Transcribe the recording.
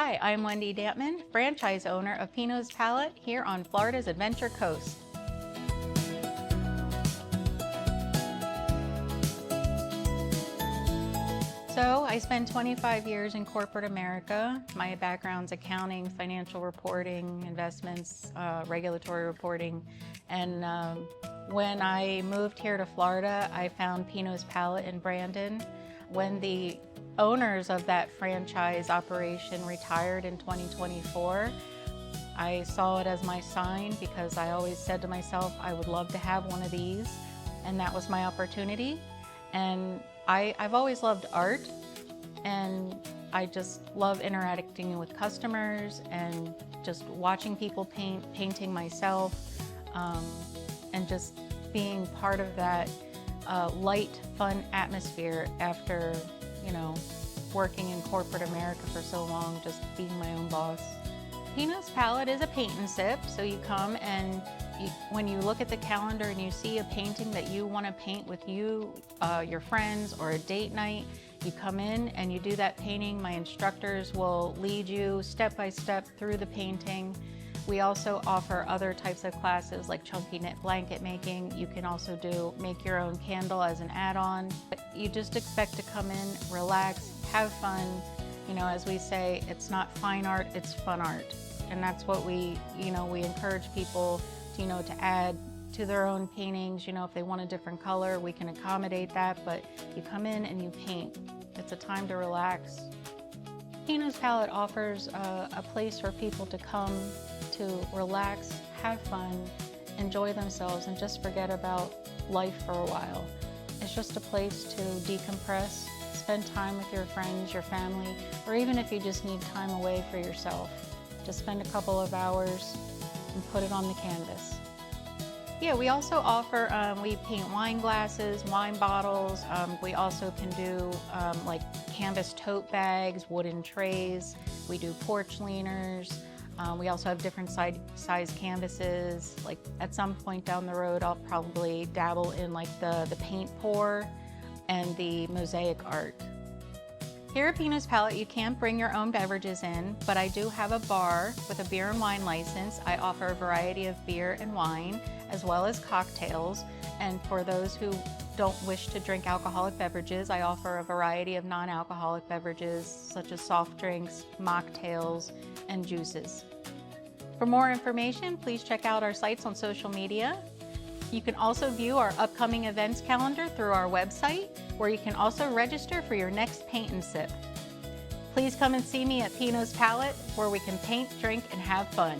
Hi, I'm Wendy Dampman, franchise owner of Pinot's Palate here on Florida's Adventure Coast. So I spent 25 years in corporate America. My background's accounting, financial reporting, investments, regulatory reporting. And when I moved here to Florida, I found Pinot's Palate in Brandon. When the owners of that franchise operation retired in 2024, I saw it as my sign because I always said to myself, I would love to have one of these. And that was my opportunity. And I've always loved art, and I just love interacting with customers and just watching people paint, painting myself, and just being part of that light, fun atmosphere after, working in corporate America for so long, just being my own boss. Pinot's Palette is a paint and sip, so you come and when you look at the calendar and you see a painting that you want to paint with your friends, or a date night, you come in and you do that painting. My instructors will lead you step by step through the painting. We also offer other types of classes like chunky knit blanket making. You can also make your own candle as an add-on. You just expect to come in, relax, have fun. As we say, it's not fine art, it's fun art. And that's what we encourage people to add to their own paintings. If they want a different color, we can accommodate that, but you come in and you paint. It's a time to relax. Pinot's Palette offers a place for people to come to relax, have fun, enjoy themselves, and just forget about life for a while. It's just a place to decompress, spend time with your friends, your family, or even if you just need time away for yourself. Just spend a couple of hours and put it on the canvas. Yeah, we also offer, we paint wine glasses, wine bottles. We also can do like canvas tote bags, wooden trays. We do porch leaners. We also have different size canvases. Like at some point down the road, I'll probably dabble in like the paint pour and the mosaic art. Here at Pinot's Palette, you can't bring your own beverages in, but I do have a bar with a beer and wine license. I offer a variety of beer and wine, as well as cocktails. And for those who don't wish to drink alcoholic beverages, I offer a variety of non-alcoholic beverages, such as soft drinks, mocktails, and juices. For more information, please check out our sites on social media. You can also view our upcoming events calendar through our website, where you can also register for your next paint and sip. Please come and see me at Pinot's Palette, where we can paint, drink, and have fun.